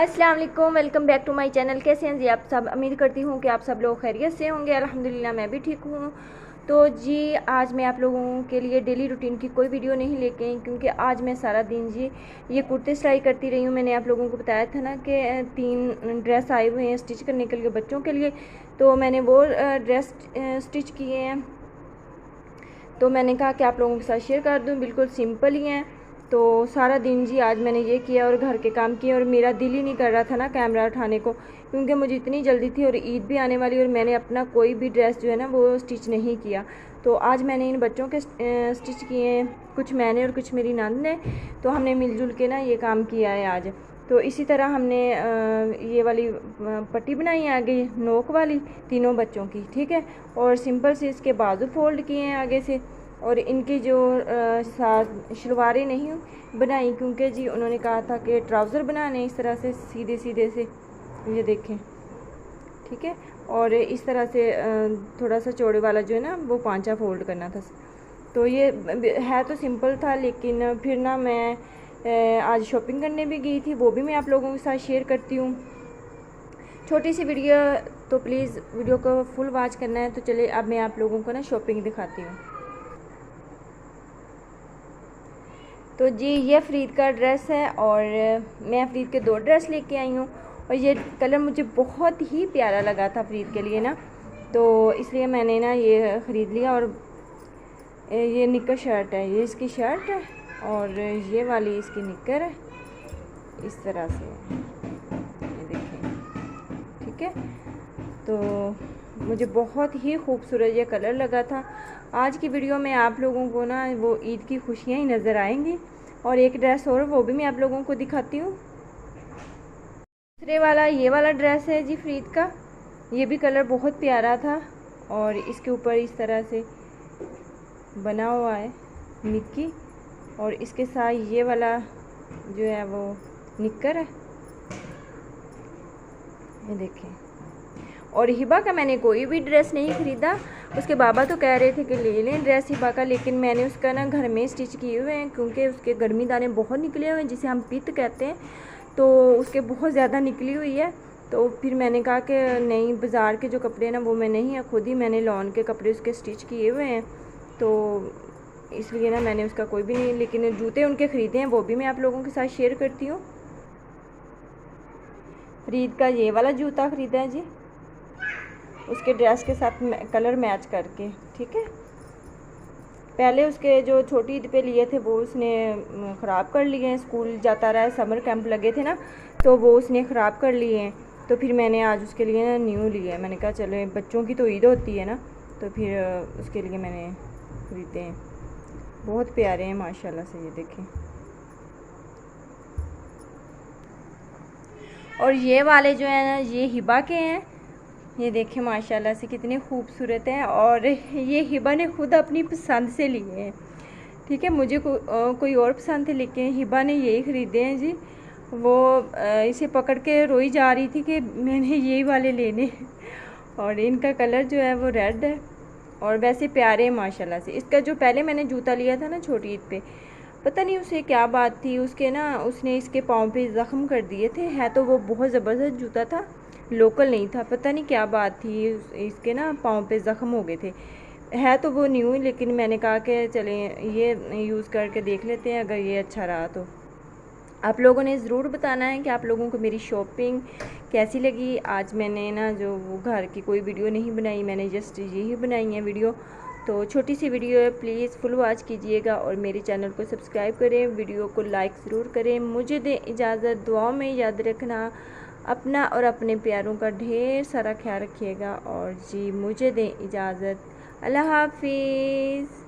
अस्सलाम वालेकुम, welcome back to my channel. कैसे हैं जी आप सब? उम्मीद करती हूँ कि आप सब लोग खैरियत से होंगे। अल्हम्दुलिल्लाह मैं भी ठीक हूँ। तो जी आज मैं आप लोगों के लिए डेली रूटीन की कोई वीडियो नहीं लेके आई, क्योंकि आज मैं सारा दिन जी ये कुर्ते सिलाई करती रही हूँ। मैंने आप लोगों को बताया था ना कि 3 ड्रेस आए हुए हैं स्टिच करने के लिए बच्चों के लिए, तो मैंने वो ड्रेस स्टिच किए हैं। तो मैंने कहा कि आप लोगों के साथ शेयर कर दूँ, बिल्कुल सिंपल ही हैं। तो सारा दिन जी आज मैंने ये किया और घर के काम किए, और मेरा दिल ही नहीं कर रहा था ना कैमरा उठाने को, क्योंकि मुझे इतनी जल्दी थी और ईद भी आने वाली, और मैंने अपना कोई भी ड्रेस जो है ना वो स्टिच नहीं किया। तो आज मैंने इन बच्चों के स्टिच किए हैं, कुछ मैंने और कुछ मेरी नंद ने। तो हमने मिलजुल के ना ये काम किया है आज। तो इसी तरह हमने ये वाली पट्टी बनाई है आगे नोक वाली तीनों बच्चों की, ठीक है। और सिंपल से इसके बाजू फोल्ड किए हैं आगे से, और इनकी जो शलवारें नहीं बनाई, क्योंकि जी उन्होंने कहा था कि ट्राउज़र बनाने इस तरह से सीधे सीधे से, ये देखें, ठीक है। और इस तरह से थोड़ा सा चौड़े वाला जो है ना वो पांचा फोल्ड करना था। तो ये है तो सिंपल था, लेकिन फिर ना मैं आज शॉपिंग करने भी गई थी, वो भी मैं आप लोगों के साथ शेयर करती हूँ। छोटी सी वीडियो, तो प्लीज़ वीडियो को फुल वॉच करना है। तो चलिए अब मैं आप लोगों को ना शॉपिंग दिखाती हूँ। तो जी ये फ़रीद का ड्रेस है, और मैं फ़रीद के 2 ड्रेस लेके आई हूँ, और ये कलर मुझे बहुत ही प्यारा लगा था फ़रीद के लिए ना, तो इसलिए मैंने ना ये ख़रीद लिया। और ये निकर शर्ट है, ये इसकी शर्ट है, और ये वाली इसकी निकर है, इस तरह से ये देखें, ठीक है। तो मुझे बहुत ही खूबसूरत ये कलर लगा था। आज की वीडियो में आप लोगों को ना वो ईद की खुशियाँ ही नज़र आएंगी, और एक ड्रेस और वो भी मैं आप लोगों को दिखाती हूँ। दूसरे वाला ये वाला ड्रेस है जी फ़रीद का, ये भी कलर बहुत प्यारा था, और इसके ऊपर इस तरह से बना हुआ है मिक्की, और इसके साथ ये वाला जो है वो निक्कर है, ये देखें। और हिबा का मैंने कोई भी ड्रेस नहीं ख़रीदा। उसके बाबा तो कह रहे थे कि ले लें ड्रेस हिबा का, लेकिन मैंने उसका ना घर में स्टिच किए हुए हैं, क्योंकि उसके गर्मी दाने बहुत निकले हुए हैं, जिसे हम पित्त कहते हैं, तो उसके बहुत ज़्यादा निकली हुई है। तो फिर मैंने कहा कि नहीं, बाज़ार के जो कपड़े ना वो मैं नहीं, खुद ही मैंने लॉन के कपड़े उसके स्टिच किए हुए हैं, तो इसलिए ना मैंने उसका कोई भी नहीं। लेकिन जूते उनके ख़रीदे हैं, वो भी मैं आप लोगों के साथ शेयर करती हूँ। फ़रीद का ये वाला जूता ख़रीदा है जी, उसके ड्रेस के साथ कलर मैच करके, ठीक है। पहले उसके जो छोटी ईद पे लिए थे वो उसने ख़राब कर लिए हैं, स्कूल जाता रहा है, समर कैंप लगे थे ना, तो वो उसने ख़राब कर लिए हैं। तो फिर मैंने आज उसके लिए ना न्यू लिया है। मैंने कहा चलो बच्चों की तो ईद होती है ना, तो फिर उसके लिए मैंने ख़रीदे हैं। बहुत प्यारे हैं माशाल्लाह से, ये देखें। और ये वाले जो है ना ये हिबा के हैं, ये देखें माशाल्लाह से कितने खूबसूरत हैं, और ये हिबा ने खुद अपनी पसंद से लिए हैं, ठीक है। मुझे कोई और पसंद थे, लेकिन हिबा ने यही ख़रीदे हैं जी। वो इसे पकड़ के रोई जा रही थी कि मैंने यही वाले लेने, और इनका कलर जो है वो रेड है, और वैसे प्यारे हैं माशाल्लाह से। इसका जो पहले मैंने जूता लिया था ना छोटी ईद पे, पता नहीं उसे क्या बात थी, उसके ना उसने इसके पाँव पे ज़ख्म कर दिए थे। है तो वो बहुत ज़बरदस्त जूता था, लोकल नहीं था, पता नहीं क्या बात थी, इसके ना पाँव पे ज़ख्म हो गए थे। है तो वो न्यू ही, लेकिन मैंने कहा कि चलें ये यूज़ करके देख लेते हैं, अगर ये अच्छा रहा तो। आप लोगों ने ज़रूर बताना है कि आप लोगों को मेरी शॉपिंग कैसी लगी। आज मैंने ना जो वो घर की कोई वीडियो नहीं बनाई, मैंने जस्ट यही बनाई है वीडियो। तो छोटी सी वीडियो है, प्लीज़ फुल वॉच कीजिएगा, और मेरे चैनल को सब्सक्राइब करें, वीडियो को लाइक ज़रूर करें। मुझे दें इजाज़त, दुआओं में याद रखना, अपना और अपने प्यारों का ढेर सारा ख्याल रखिएगा। और जी मुझे दें इजाज़त, अल्लाह हाफिज़।